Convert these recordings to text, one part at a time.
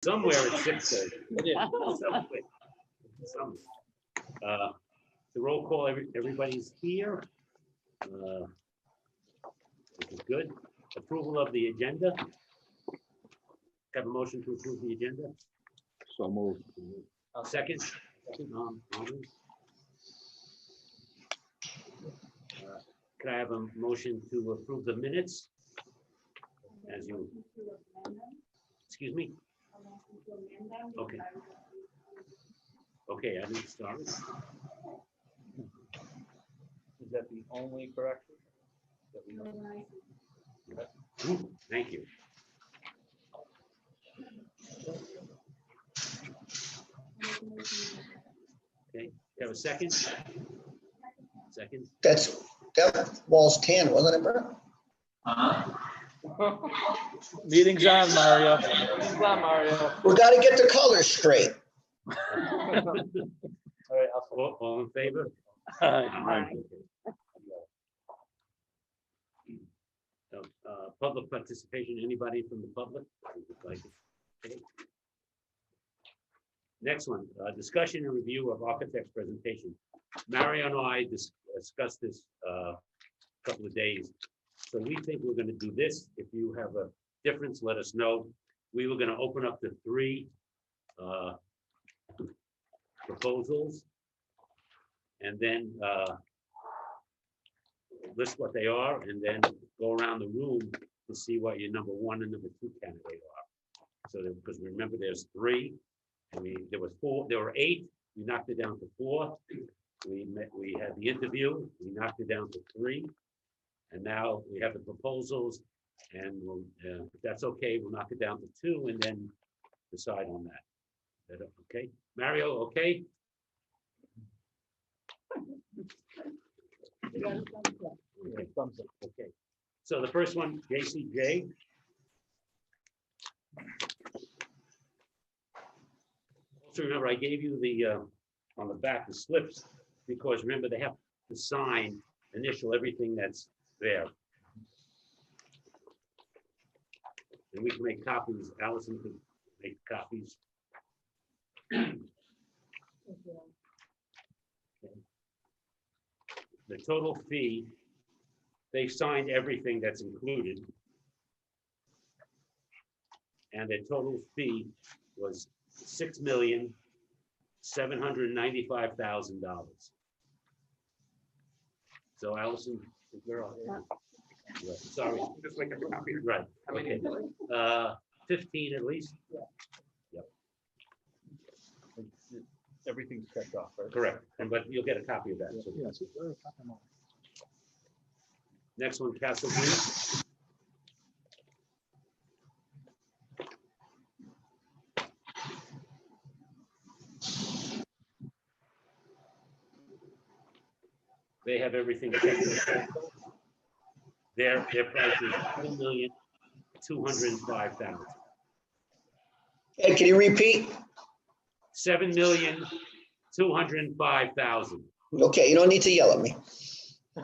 Somewhere it's 6:30. Somewhere. The roll call, everybody's here. Which is good. Approval of the agenda. Have a motion to approve the agenda. So moved. Second. Could I have a motion to approve the minutes? As you, excuse me? Okay. Okay, I need to start. Is that the only correction? That we Ooh, thank you. Okay, have a second? Second? That wall's tan, wasn't it, Bert? Meeting's on, Mario. Meeting's on, Mario. We got to get the colors straight. All right, All in favor? Public participation, anybody from the public? Okay. Next one, discussion and review of architect's presentation. Mario and I discussed this a couple of days. So we think we're going to do this. If you have a difference, let us know. We were going to open up the 3 proposals and then list what they are and then go around the room to see what your number 1 and number 2 candidate are. So because remember there's 3 and there was 4, there were 8, we knocked it down to 4. We had the interview, we knocked it down to 3. And now we have the proposals and we'll, if that's okay, we'll knock it down to 2 and then decide on that. Is that okay? Mario, okay? Okay, thumbs up. Okay. So the first one, JCJ. Also remember, I gave you the on the back the slips because remember they have to sign, initial everything that's there. And we can make copies. Allison could make copies. Okay. The total fee, they signed everything that's included. And the total fee was $6,795,000. So Allison, girl, right, sorry, Just like a copy. right, okay. 15 at least? Yep, Everything's checked off, right? correct. And but you'll get a copy of that. So Yes. next one, Castle Green. They have everything checked. Their price is $7,205,000. Ed, can you repeat? $7,205,000. Okay, you don't need to yell at me.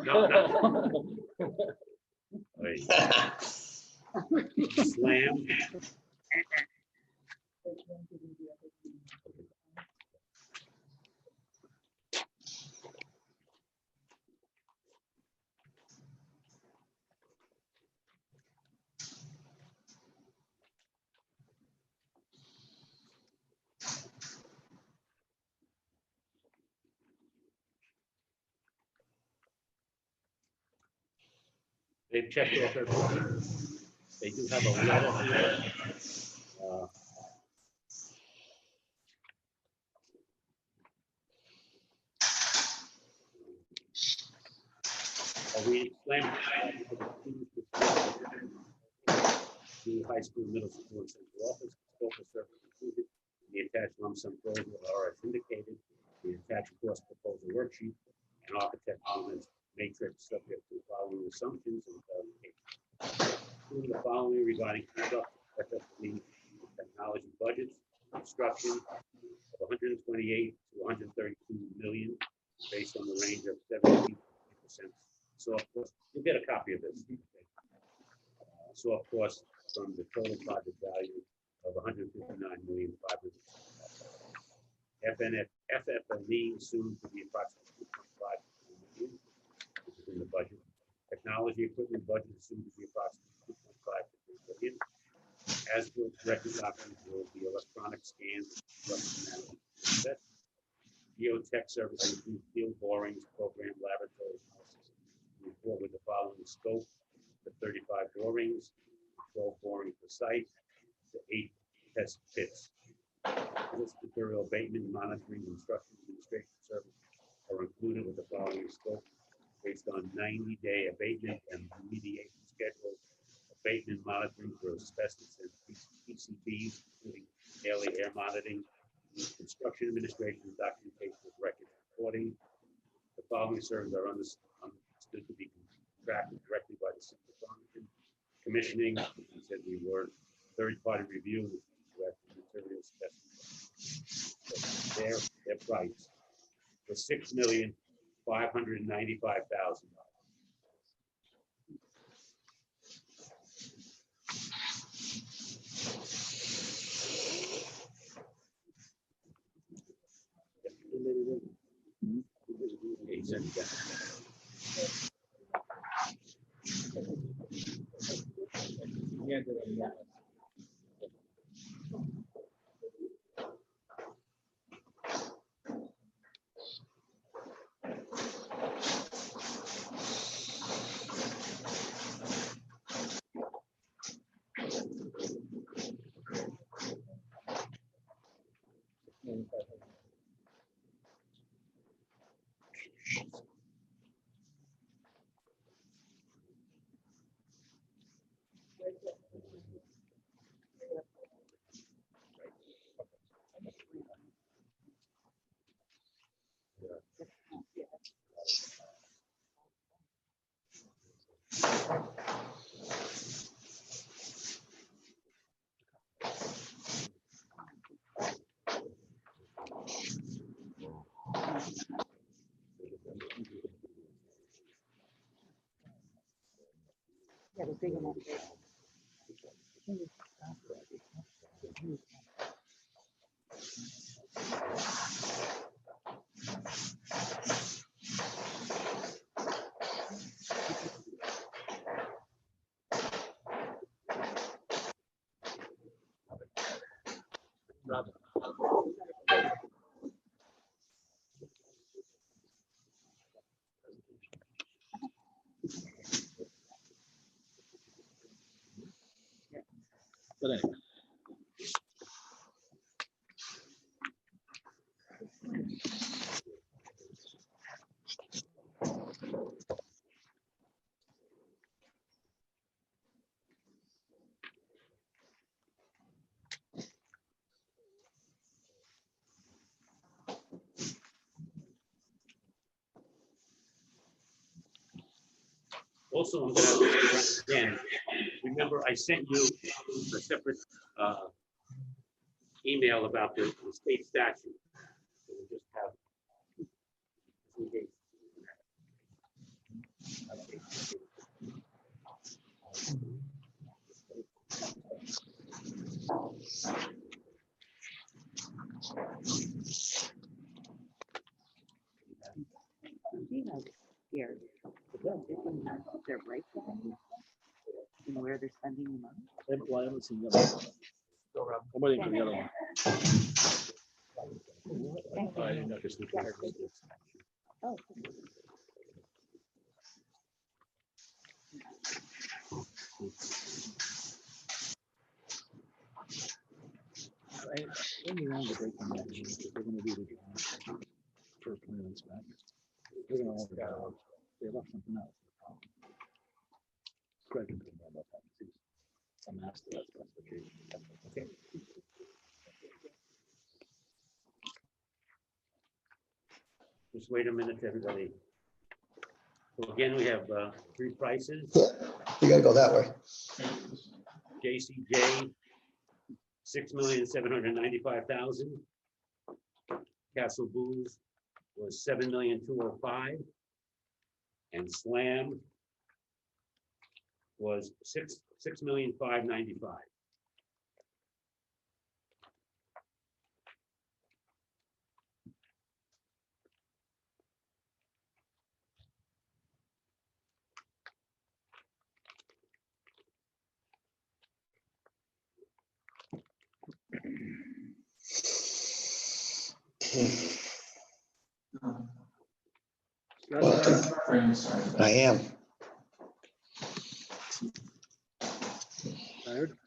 No, no. Wait. Slam. They've checked off everything. They do have a letter here. We explained the high school, middle school, and central office, focus service included. The attached lump sum proposal are as indicated. The attached cost proposal worksheet and architect comments matrix subject to the following assumptions and clarifications. Including the following regarding conduct, FF&E, technology budgets, construction of 128 to 132 million, based on the range of 70%. So of course, you'll get a copy of this. So of course, from the total project value of $159,500,000. FFME assumed to be approximately $2.5 million, which is in the budget. Technology equipment budget assumed to be approximately $2.5 to $3 billion. As built record documents will be electronic scans, geotech services include field borings, program laboratory analysis. Move forward with the following scope: the 35 borings, 12 borings per site, the 8 test pits. This material abatement, monitoring, instruction, administration services are included with the following scope based on 90-day abatement and remediation schedules. Abatement monitoring for asbestos and PCBs, including daily air monitoring, construction administration, documentation of records reporting. The following services are understood to be contracted directly by the city of Torrington. Commissioning, we said we were third-party review, material specifications. Their price was $6,595,000. Yeah, the big one. But anyway. Also, I'm gonna, again, remember I sent you a separate email about the state statute. So we just have. Scared. Their breakdown and where they're spending the money. Well, I haven't seen the other one. I'm waiting for the other one. I didn't know just the fire. Oh. They're going to do the for plan inspect. They're going to they left something out. Greg can know about that. I'm asked that specification. Okay. Just wait a minute, everybody. So again, we have 3 prices. You gotta go that way. JCJ, $6,795,000. Castle Booze was $7,205,000, and Slam was $6,595,000. I am. Tired?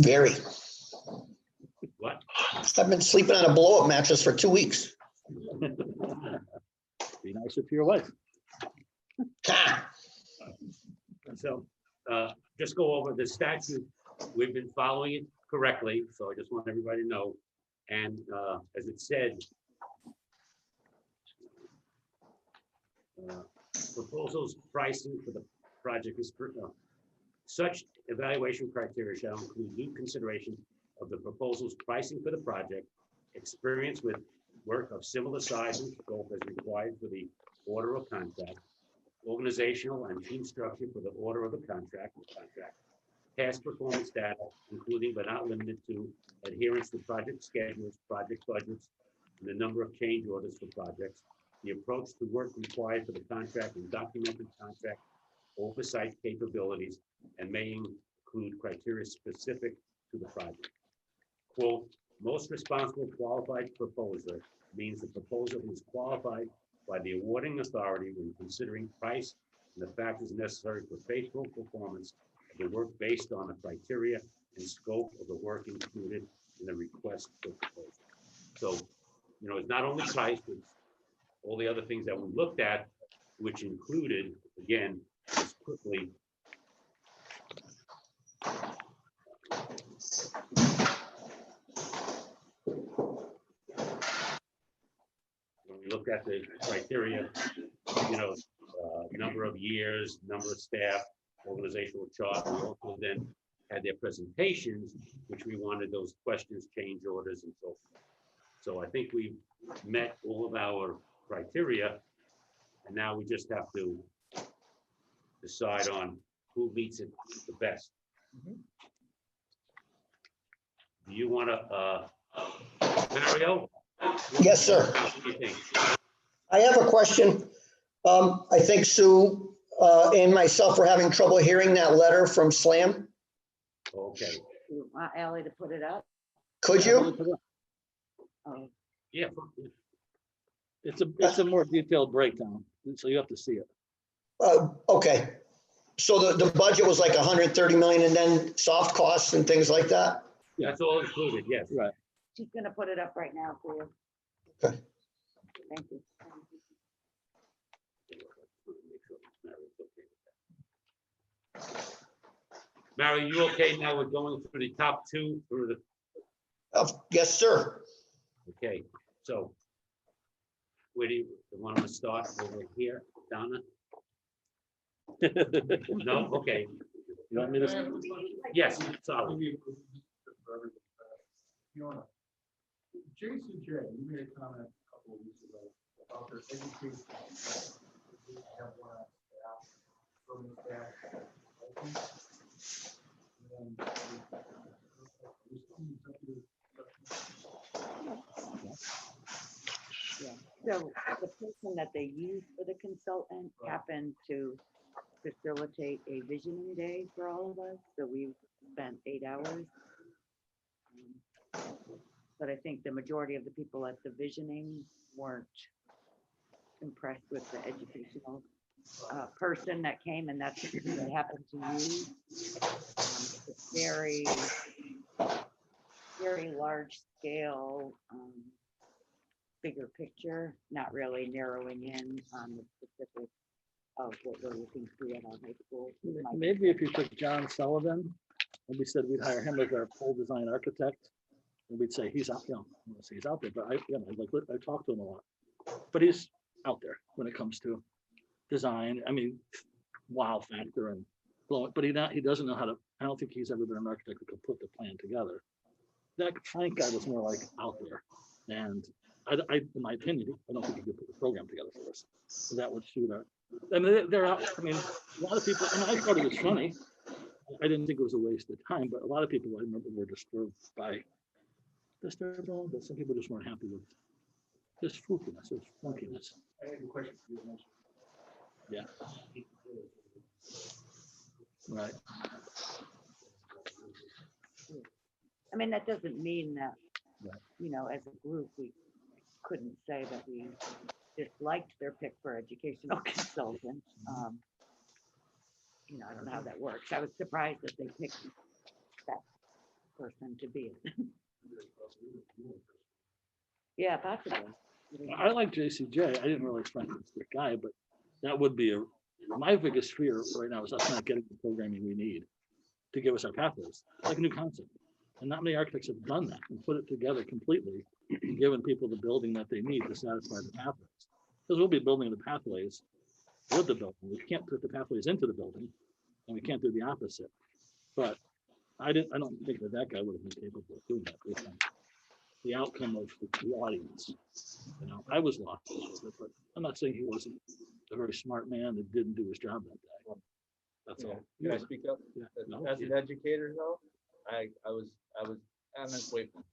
Very. What? I've been sleeping on a blow-up mattress for 2 weeks. Be nicer to your wife. Ha! So, just go over the statute. We've been following it correctly, so I just want everybody to know. And as it said, proposals pricing for the project is such evaluation criteria shall include due consideration of the proposal's pricing for the project, experience with work of similar size and scope as required for the order of contract, organizational and team structure for the order of the contract, past performance data, including but not limited to adherence to project schedules, project budgets, and the number of change orders for projects, the approach to work required for the contract and documented contract oversight capabilities, and may include criteria specific to the project. Quote, most responsible qualified proposer means the proposer is qualified by the awarding authority when considering price and the factors necessary for faithful performance of the work based on the criteria and scope of the work included in the request for proposal. So, you know, it's not only price, it's all the other things that we looked at, which included, again, just quickly, when we looked at the criteria, you know, number of years, number of staff, organizational chart, we also then had their presentations, which we wanted those questions, change orders, and so forth. So I think we met all of our criteria, and now we just have to decide on who meets it the best. Do you want to, Mario? Yes, sir. What do you think? I have a question. I think Sue and myself were having trouble hearing that letter from SLAM. Okay, You want Ally to put it up? Could you? Oh, yeah, It's a more detailed breakdown, so you have to see it. Okay. So the budget was like 130 million and then soft costs and things like that? that's all included, yes. Right. she's gonna put it up right now for you. Okay. Thank you. Mario, you okay now? We're going through the top two through the, Yes, sir. okay, so where do you want to start over here, Donna? No, okay, You want me to? yes, sorry. Jason J, you made a comment a couple of weeks ago about their education. They have one on staff, from the staff. And we still need executive session. Yeah, so the person that they used for the consultant happened to facilitate a visioning day for all of us, so we spent 8 hours. But I think the majority of the people at the visioning weren't impressed with the educational person that came, and that's the person that happened to use. It's very, very large scale, bigger picture, not really narrowing in on the specifics of what we're looking through at our high school. Maybe if you took John Sullivan, and we said we'd hire him as our full design architect, and we'd say he's out, you know, I don't wanna say he's out there, but I talked to him a lot. But he's out there when it comes to design. I mean, wow factor and blow it, but he doesn't know how to, I don't think he's ever been an architect who could put the plan together. That Frank guy was more like out there. And I, in my opinion, I don't think he could put the program together for us. So that would suit our, I mean, they're out, I mean, a lot of people, and I thought it was funny. I didn't think it was a waste of time, but a lot of people I remember were disturbed by but some people just weren't happy with this flukiness, this funkiness. I have a question for you. Yeah. Right. I mean, that doesn't mean that Right. you know, as a group, we couldn't say that we disliked their pick for educational consultant. You know, I don't know how that works. I was surprised that they picked that person to be it. Yeah, possibly. I like JCJ. I didn't really expect him to be a guy, but that would be my biggest fear right now is us not getting the programming we need to give us our pathways, like a new concept. And not many architects have done that and put it together completely, and given people the building that they need to satisfy the pathways. Because we'll be building the pathways with the building. We can't put the pathways into the building, and we can't do the opposite. But I don't think that guy would have been capable of doing that based on the outcome of the audience. You know, I was lost with it, but I'm not saying he wasn't a very smart man that didn't do his job that day. That's all. Can I speak up? Yeah, no, As an educator though, I was on this wavelength.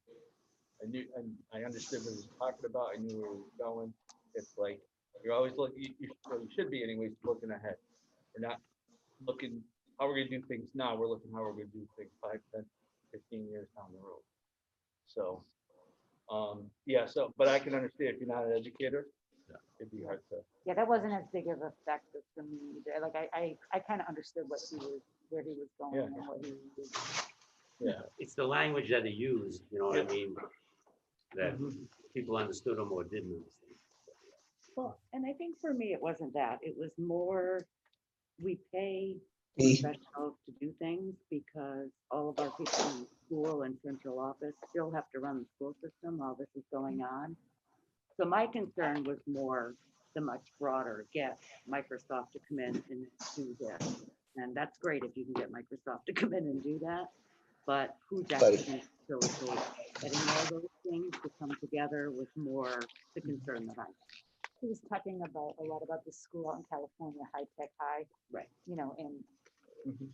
I knew, and I understood what he was talking about. I knew where he was going. It's like, you're always looking, you should be anyways, looking ahead. We're not looking how we're gonna do things now. We're looking how we're gonna do things 5, 10, 15 years down the road. So, yeah, so, but I can understand if you're not an educator, it'd be hard to. Yeah, that wasn't as big of a factor for me either. Like I kind of understood what he was, where he was going Yeah. and what he was. Yeah. It's the language that he used, you know what I mean? That Mhm. people understood him or didn't understand. Well, and I think for me, it wasn't that. It was more, we pay Me. professionals to do things because all of our people in school and central office still have to run the school system while this is going on. So my concern was more the much broader, get Microsoft to come in and do this. And that's great if you can get Microsoft to come in and do that. But who's actually going to facilitate getting all those things to come together was more the concern that I had. He was talking about a lot about the school out in California, High Tech High. Right. You know, and Mhm.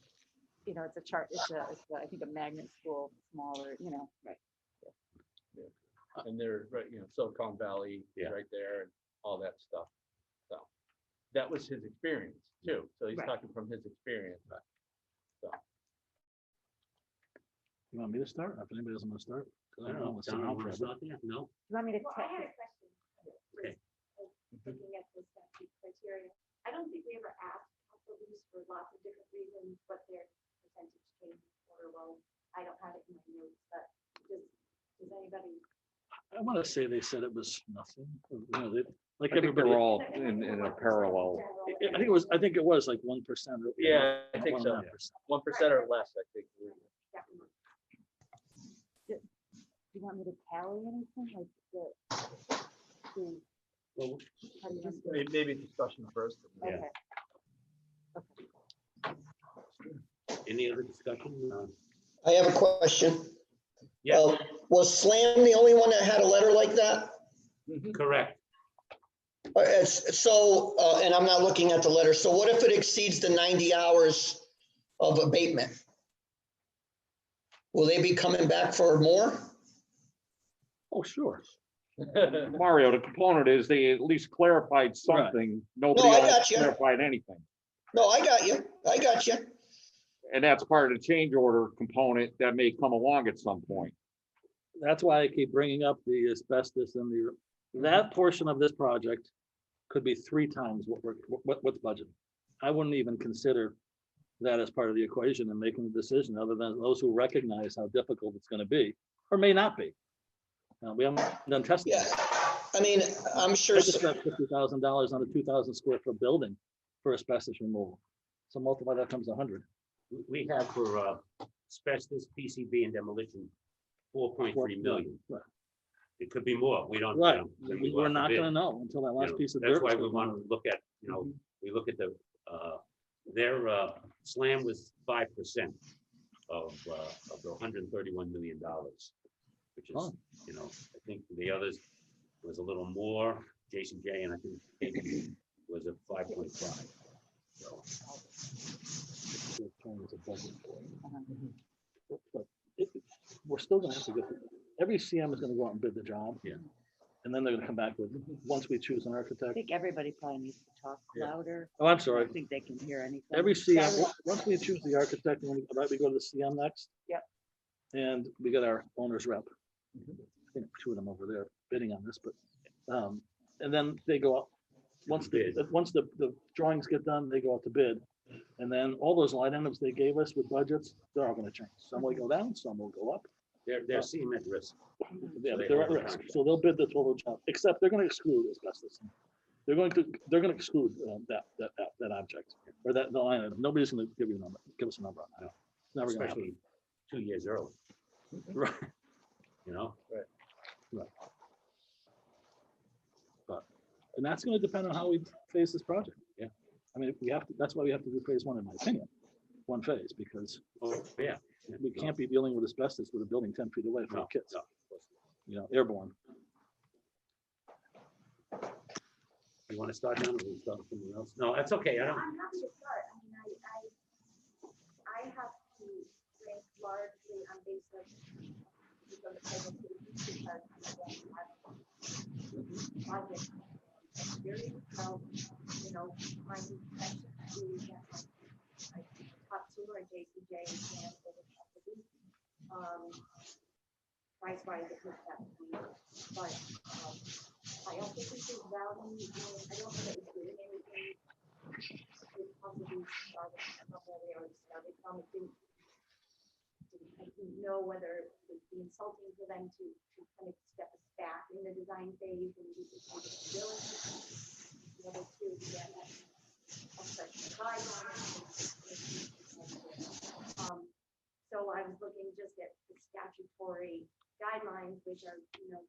you know, it's I think a magnet school, smaller, you know. Right. And they're right, you know, Silicon Valley is Yeah. right there and all that stuff. So that was his experience too. So he's Right. talking from his experience. So You want me to start? If anybody doesn't want to start? 'Cause I don't know what's Don, you around wanna for. start there? No? You want me to Well, I had text? a question. Okay. Looking at the statute criteria, I don't think we ever asked council use for lots of different reasons, what their percentage change order was. I don't have it in my notes, but does anybody? I want to say they said it was nothing. You know, they, like I think everybody. they're all in a parallel. I think it was like 1%. Or, yeah, I think so. 1.5%. 1% or less, I think. Do you want me to tally anything like the Well, how do you want to do it? Maybe discussion first. Yeah. Okay. any other discussion? I have a question. Yeah, Was Slam the only one that had a letter like that? correct. So, and I'm not looking at the letter, so what if it exceeds the 90 hours of abatement? Will they be coming back for more? Oh, sure. Mario, the component is they at least clarified something. Nobody No, I else got you. clarified anything. No, I got you. And that's part of the change order component that may come along at some point. That's why I keep bringing up the asbestos and that portion of this project could be 3 times what's budgeted. I wouldn't even consider that as part of the equation and making the decision, other than those who recognize how difficult it's going to be, or may not be. We haven't done testing. Yeah, I mean, I'm sure. I just got $50,000 on a 2,000 square foot building for asbestos removal. So multiply that times 100. We have for asbestos, PCB and demolition, 4.3 million. Right. It could be more. We don't. Right. when we go We're out to not bid, going to know until that you last know, piece of That's dirt. why is we going want on. to look at, we look at their slam was 5% of the $131 million, which is, Oh. I think the others was a little more. Jason J and I think KP was at 5.5. So It's a budget. But we're still going to have to get, every CM is going to go out and bid the job. Yeah. And then they're going to come back with, once we choose an I architect. think everybody probably needs to talk Yeah. louder. Oh, I'm I sorry. don't think they can hear anything. Every CM, once we choose the architect, we go to the CM next. Yep. And we get our owner's rep. think two of them over there bidding on this, but, and then they go out. Once the drawings get done, they go out to bid. And then all those line items they gave us with budgets, they're all gonna change. Some will go down, some will go up. They're seeing at risk. Yeah, So they they're at hold the risk, contract. so they'll bid the total job, except they're gonna exclude asbestos. They're gonna exclude that object, or that, the line item. Nobody's gonna give you a number, give us a number on that. It's never gonna happen. Especially 2 years early, Right. you know? And that's gonna depend on how we phase this project. Yeah. I mean, if we have to, that's why we have to do phase one, in my opinion, one phase, because Oh, yeah. we can't be dealing with asbestos with a building 10 feet away from No, our kids, no, of course not. you know, airborne. You want to start now, or we start with someone else? No, that's okay. I don't, I'm happy to start. I mean, I have to rank largely on basis because I don't see because I don't have project experience. So, you know, my intention is that I talked to her, JCJ and Sam over the couple of weeks. Price wise, it was that, but I also think there's value in, I don't know that it's doing anything. It possibly started, I don't know where they already started from. I didn't know whether it would be insulting for them to kind of step us back in the design phase and do the feasibility. The other two, yeah, that's a special guideline. So I was looking just at the statutory guidelines, which are, you know,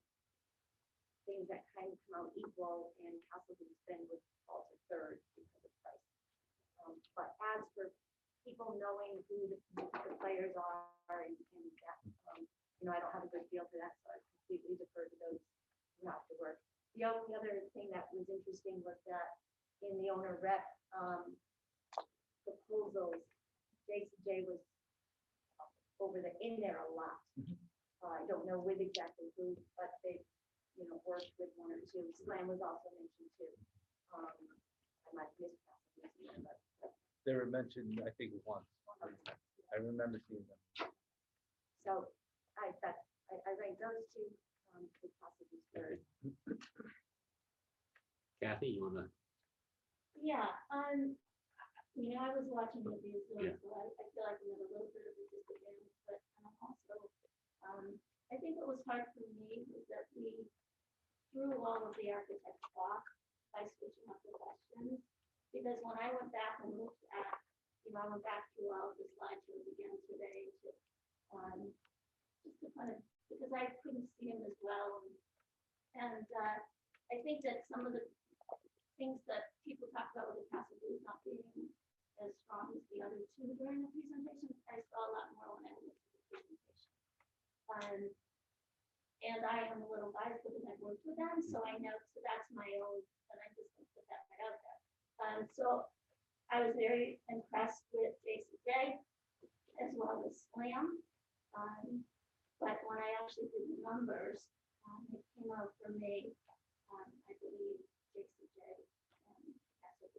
things that kind of come out equal, and Castleton's been with Walter third because of price. But as for people knowing who the players are and that, you know, I don't have a good feel for that, so I completely defer to those who have to work. The only other thing that was interesting was that in the owner rep proposals, JCJ was in there a lot. I don't know with exactly who, but they, you know, worked with one or two. Slam was also mentioned too. I might miss that, but They were mentioned, I think, once. I remember seeing them. so I ranked those two, could possibly third. Kathy, you want to? Yeah, you know, I was watching the news, Yeah. so I feel like we have a little bit of a disadvantage, but also, I think what was hard for me was that we threw all of the architects off by switching up the questions. Because when I went back and looked at, you know, I went back through all of the slideshows again today to, just to kind of, because I couldn't see them as well. And I think that some of the things that people talk about with the Castle Blues not being as strong as the other two during the presentation, I saw a lot more when I looked at the presentation. And I am a little biased because I've worked with them, so I know, so that's my own, and I just put that right out there. So I was very impressed with JCJ as well as Slam. But when I actually did the numbers, it came out for me, I believe JCJ and SOB.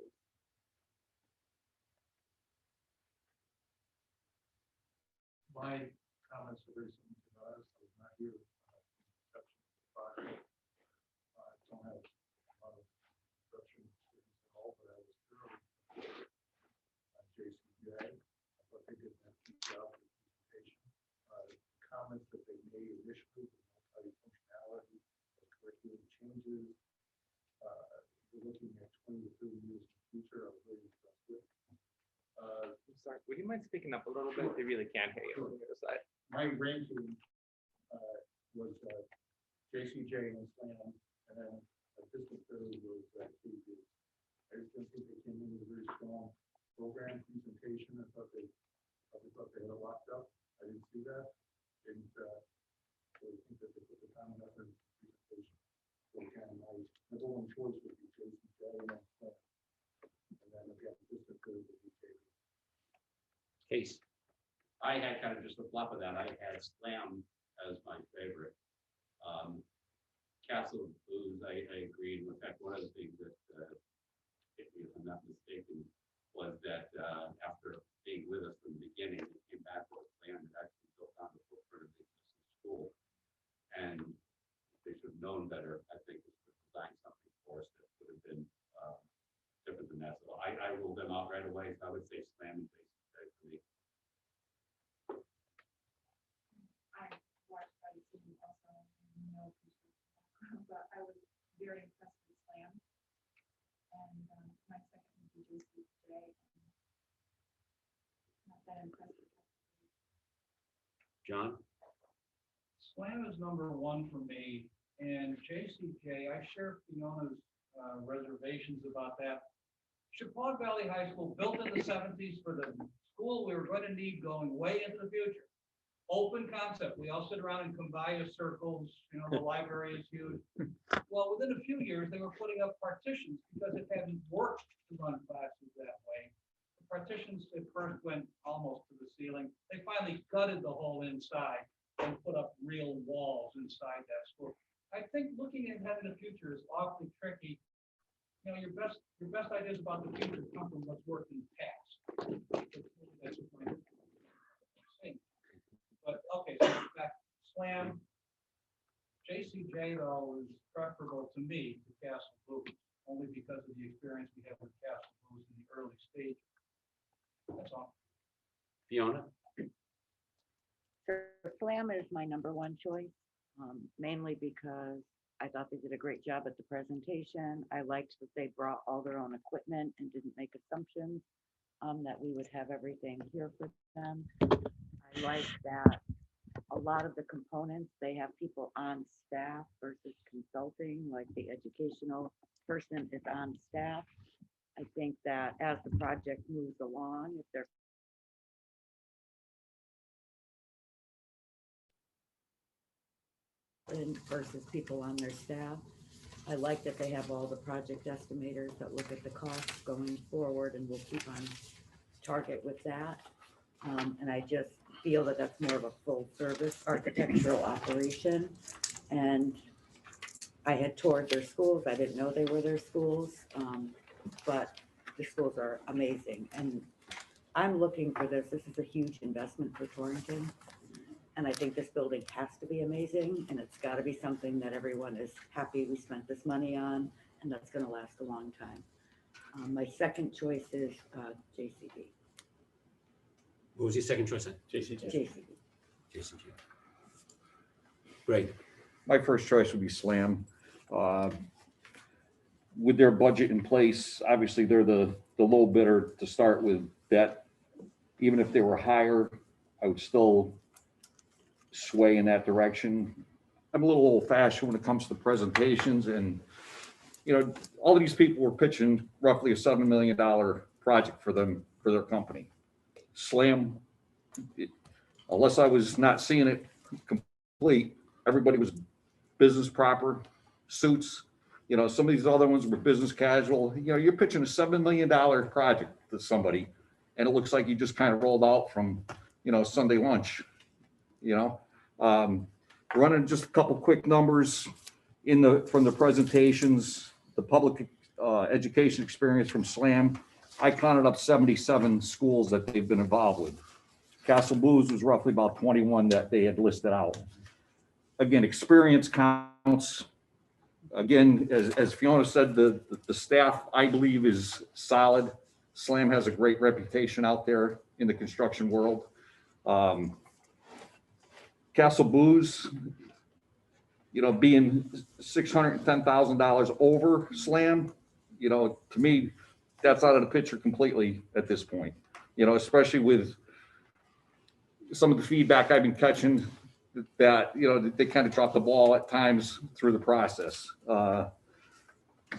My comments are very similar to ours. I was not here. I don't have a lot of construction experience at all, but I was early on JCJ. I thought they did an excellent job with the presentation. Comments that they made initially, the multi-functionality, the curriculum changes. We're looking at 20 to 30 years in the future. I was really impressed with. I'm sorry, would you mind speaking up a little bit? They really can't hear you on the other side. My ranking was JCJ and Slam, and then a distant third was KP. I just don't think they came in with a very strong program presentation. I thought they had it locked up. I didn't see that. And so I think that they put the time and effort into the presentation. So again, my number one choice would be JCJ and Slam. And then again, distant third would be KP. Case. I had kind of just a flop of that. I had Slam as my favorite. Castle Blues, I agreed. In fact, one of the things that, if I'm not mistaken, was that after being with us from the beginning, it came back with a plan that actually built on the footprint of the existing school. And known better, I think, is to design something for us that would have been different than that. So I ruled them out right away. So I would say slam and basic for me. I watched by the team also, no construction, but I was very impressed with Slam. And my second would be JCJ. Not that impressed with John? Slam is number one for me, and JCJ, I share Fiona's reservations about that. Chappaqua Valley High School, built in the 70s for the school we were going to need going way into the future. Open concept. We all sit around in Kumbaya circles, the library is huge. Well, within a few years, they were putting up partitions because it hadn't worked to run classes that way. The partitions at first went almost to the ceiling. They finally gutted the whole inside and put up real walls inside that school. I think looking ahead in the future is awfully tricky. Your best ideas about the future come from what's worked in the past. That's what I'm saying. But okay, so back Slam. JCJ though is preferable to me to Castle Blues, only because of the experience we have with Castle Blues in the early stage. That's all. Fiona? Slam is my number one choice, mainly because I thought they did a great job at the presentation. I liked that they brought all their own equipment and didn't make assumptions that we would have everything here for them. I like that a lot of the components, they have people on staff versus consulting, like the educational person is on staff. I think that as the project moves along, if they're versus people on their staff. I like that they have all the project estimators that look at the costs going forward, and we'll keep on target with that. And I just feel that that's more of a full service architectural operation. And I had toured their schools. I didn't know they were their schools, but the schools are amazing. And I'm looking for this. This is a huge investment for Torrington. And I think this building has to be amazing, and it's got to be something that everyone is happy we spent this money on, and that's going to last a long time. My second choice is JCB. What was your second choice? JCB. JCJ. Great. My first choice would be Slam. With their budget in place, obviously they're the low bidder to start with. That even if they were higher, I would still sway in that direction. I'm a little old fashioned when it comes to presentations, and all of these people were pitching roughly a $7 million project for them, for their company. Slam, unless I was not seeing it complete, everybody was business proper, suits. Some of these other ones were business casual. You're pitching a $7 million project to somebody, and it looks like you just kind of rolled out from Sunday lunch. Running just a couple quick numbers from the presentations, the public education experience from Slam. I counted up 77 schools that they've been involved with. Castle Blues was roughly about 21 that they had listed out. Again, experience counts. Again, as Fiona said, the staff, I believe, is solid. Slam has a great reputation out there in the construction world. Castle Blues, being $610,000 over Slam, to me, that's out of the picture completely at this point. Especially with some of the feedback I've been catching that, they kind of dropped the ball at times through the process.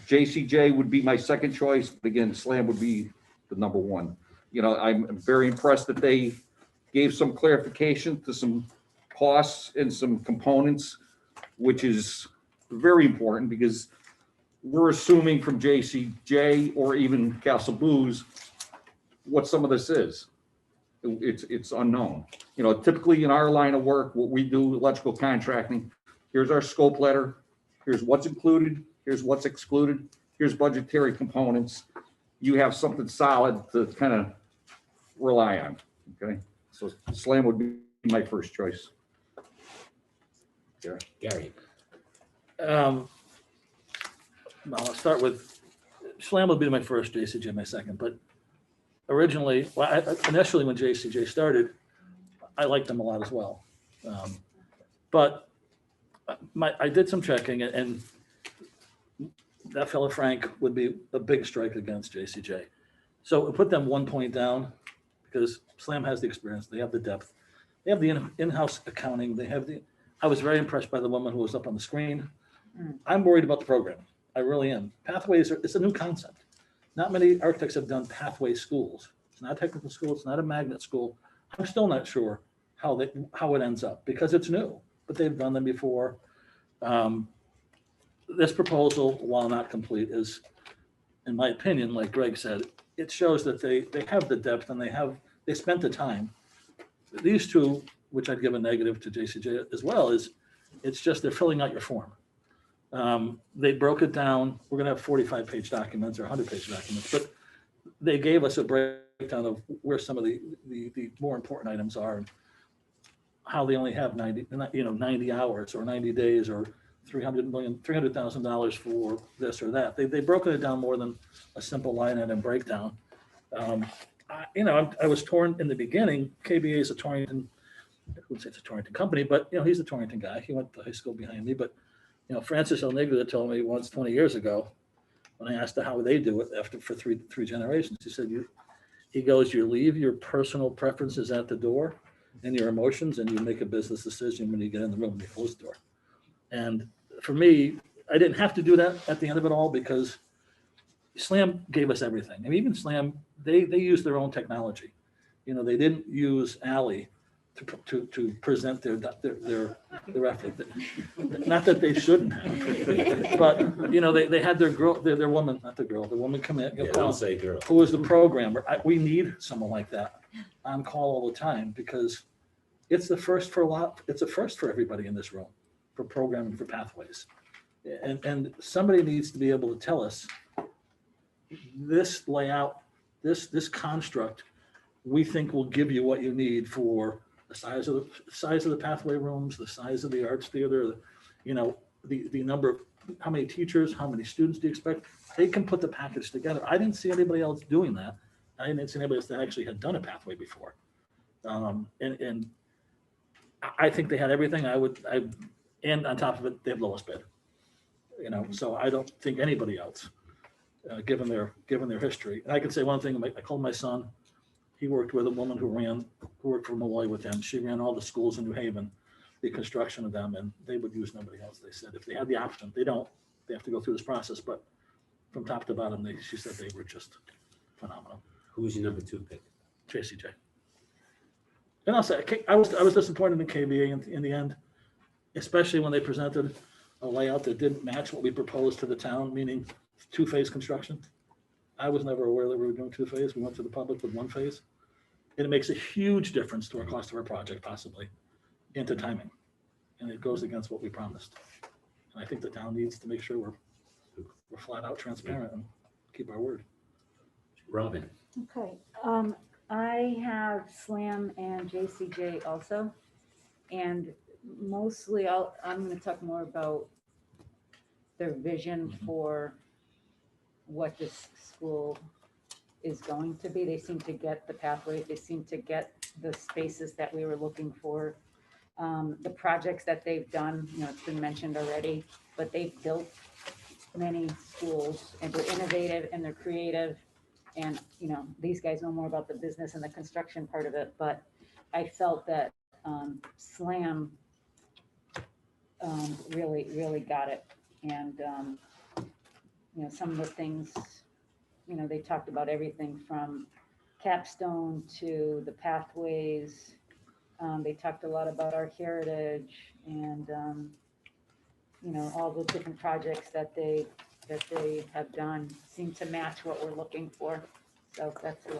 JCJ would be my second choice, but again, Slam would be the number one. I'm very impressed that they gave some clarification to some costs and some components, which is very important because we're assuming from JCJ or even Castle Blues what some of this is. It's unknown. Typically in our line of work, what we do, electrical contracting, here's our scope letter, here's what's included, here's what's excluded, here's budgetary components. You have something solid to kind of rely on. Okay, so Slam would be my first choice. Gary. Well, I'll start with, Slam would be my first, JCJ my second, but originally, well, initially when JCJ started, I liked them a lot as well. But I did some checking and that fellow Frank would be a big strike against JCJ. So we put them 1 point down because Slam has the experience, they have the depth, they have the in-house accounting, they have I was very impressed by the woman who was up on the screen. I'm worried about the program. I really am. Pathways it's a new concept. Not many architects have done pathway schools. It's not a technical school, it's not a magnet school. I'm still not sure how it ends up because it's new, but they've done them before. This proposal, while not complete, is, in my opinion, like Greg said, it shows that they have the depth and they spent the time. These two, which I'd give a negative to JCJ as well, is it's just they're filling out your form. They broke it down. We're gonna have 45-page documents or 100-page documents, but they gave us a breakdown of where some of the more important items are, and how they only have 90 hours or 90 days or $300,000 for this or that. They've broken it down more than a simple line item breakdown. I was torn in the beginning. KBA is a Torrington, I wouldn't say it's a Torrington company, but he's a Torrington guy. He went to high school behind me, but Francis Elnigra told me once 20 years ago when I asked her how they do it for three generations. He said, he goes, you leave your personal preferences at the door and your emotions, and you make a business decision when you get in the room and you close the door. And for me, I didn't have to do that at the end of it all because Slam gave us everything. And even Slam, they used their own technology. They didn't use Alley to present their effort. Not that they shouldn't have, but they had their girl, their woman, not the girl, the woman come in, Don't say girl. who was the programmer. We need someone like that on call all the time because it's the first for a lot. It's a first for everybody in this room for programming for pathways, and somebody needs to be able to tell us this layout, this construct, we think will give you what you need for the size of the pathway rooms, the size of the arts theater, the number of how many teachers, how many students do you expect? They can put the package together. I didn't see anybody else doing that. I didn't see anybody else that actually had done a pathway before. And I think they had everything. And on top of it, they have lowest bid. So I don't think anybody else, given their history. And I can say one thing. I called my son. He worked with a woman who worked for Malloy with him. She ran all the schools in New Haven, the construction of them, and they would use nobody else. They said if they had the option, they don't. They have to go through this process. But from top to bottom, she said they were just phenomenal. Who was your number 2 pick? JCJ. And I'll say I was disappointed in KBA in the end, especially when they presented a layout that didn't match what we proposed to the town, meaning 2-phase construction. I was never aware that we were doing 2-phase. We went to the public with 1 phase. And it makes a huge difference to our cost of our project, possibly, and to timing. And it goes against what we promised. And I think the town needs to make sure we're flat out transparent and keep our word. Robin. Okay, I have Slam and JCJ also. And mostly I'm going to talk more about their vision for what this school is going to be. They seem to get the pathways, they seem to get the spaces that we were looking for. The projects that they've done, it's been mentioned already, but they've built many schools and they're innovative and they're creative. And, these guys know more about the business and the construction part of it, but I felt that Slam really got it. And, some of the things, they talked about everything from capstone to the pathways. They talked a lot about our heritage and, all the different projects that they have done seem to match what we're looking for. So that's who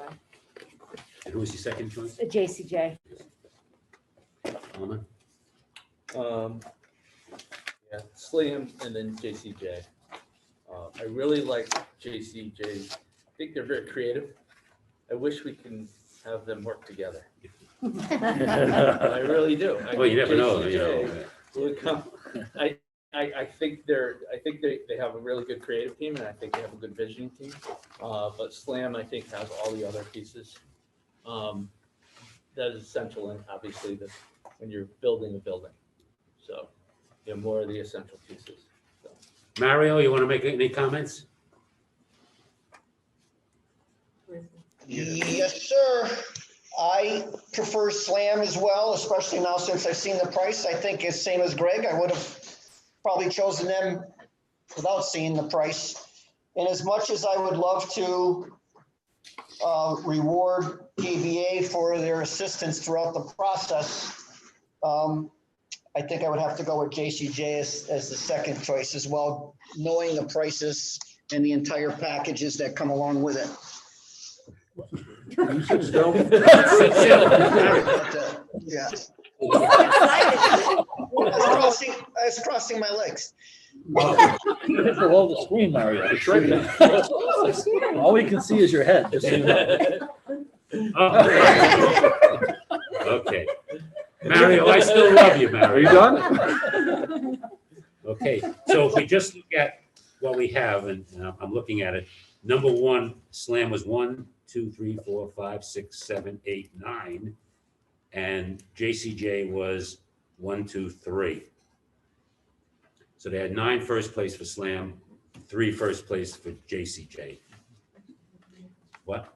And who was your second choice? JCJ. Alma? Yeah, Slam and then JCJ. I really like JCJ. I think they're very creative. I wish we can have them work together. I really do. Well, you never know. JCJ will come. I think they have a really good creative team, and I think they have a good visioning team. But Slam, I think, has all the other pieces. That is essential, and obviously, when you're building a building. So, more of the essential pieces. So. Mario, you want to make any comments? Yes, sir. I prefer Slam as well, especially now since I've seen the price. I think it's same as Greg. I would have probably chosen them without seeing the price. And as much as I would love to reward KVA for their assistance throughout the process, I think I would have to go with JCJ as the second choice as well, knowing the prices and the entire packages that come along with it. You sit still. Sorry about that. Yeah. I was crossing my legs. It's below the screen, Mario. All we can see is your head, just so you know. Okay. Mario, I still love you, Mario. Are you done? Okay, so if we just look at what we have, and I'm looking at it, number one, Slam was 1, 2, 3, 4, 5, 6, 7, 8, 9. And JCJ was 1, 2, 3. So they had 9 first place for Slam, 3 first place for JCJ. What?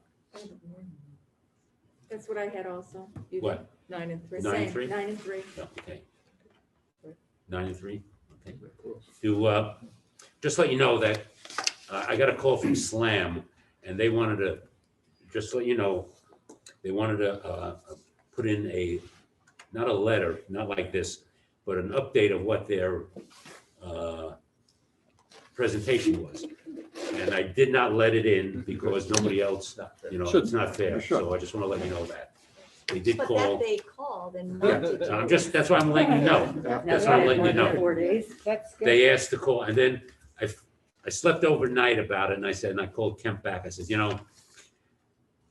That's what I had also. You did What? 9 and 3. 9 and Same, 3? 9 and 3. No, okay. 9 and 3? Okay. Just let you know that I got a call from Slam, and they wanted to, just so you know, they wanted to put in not a letter, not like this, but an update of what their presentation was. And I did not let it in because nobody else, it's not fair. So I just want to let you know that. They did But call. that they called and. Yeah, that's why I'm letting you know. That's why I'm letting you know. 4 days, that's good. They asked to call, and then I slept overnight about it, and I called Kemp back. I said,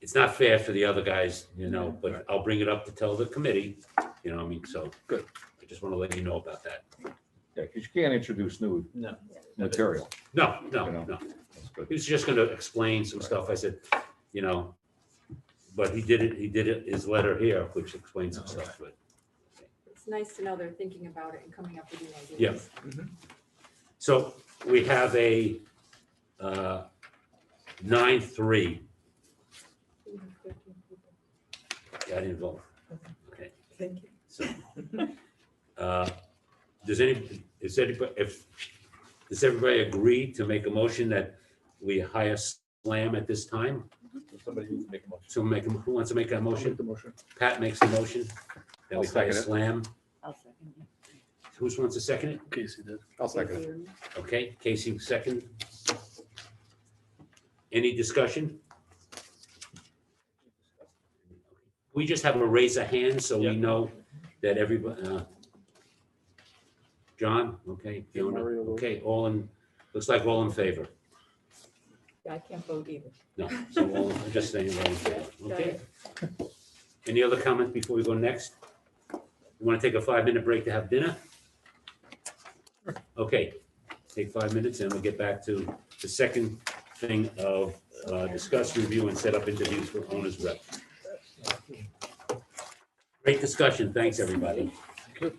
it's not fair for the other guys, but I'll bring it up to tell the committee, so. Good. I just want to let you know about that. Yeah, because you can't introduce new No. material. No. That's good. He was just gonna explain some stuff. I said, but he did it, his letter here, which explains some stuff, but. It's nice to know they're thinking about it and coming up with new Yeah. ideas. So we have a 9-3. Yeah, I didn't vote. Okay. Thank you. So, does everybody agree to make a motion that we hire Slam at this time? Somebody needs to make a motion. So who wants to make a I'll motion? make the motion. Pat makes the motion. That we I'll hire second it. Slam. I'll second it. Who wants to second it? Casey did. I'll second it. Okay, Casey, second. Any discussion? We just have a raise of hands so we Yeah. know that everybody, John, okay, Fiona, Mario votes. okay, looks like all in favor. I can't vote either. No, so I'm just saying all in favor, okay? Any other comments before we go next? You want to take a 5-minute break to have dinner? Okay, take 5 minutes and we'll get back to the second thing of discuss, review, and set up interviews for owners rep. Great discussion. Thanks, everybody. Good.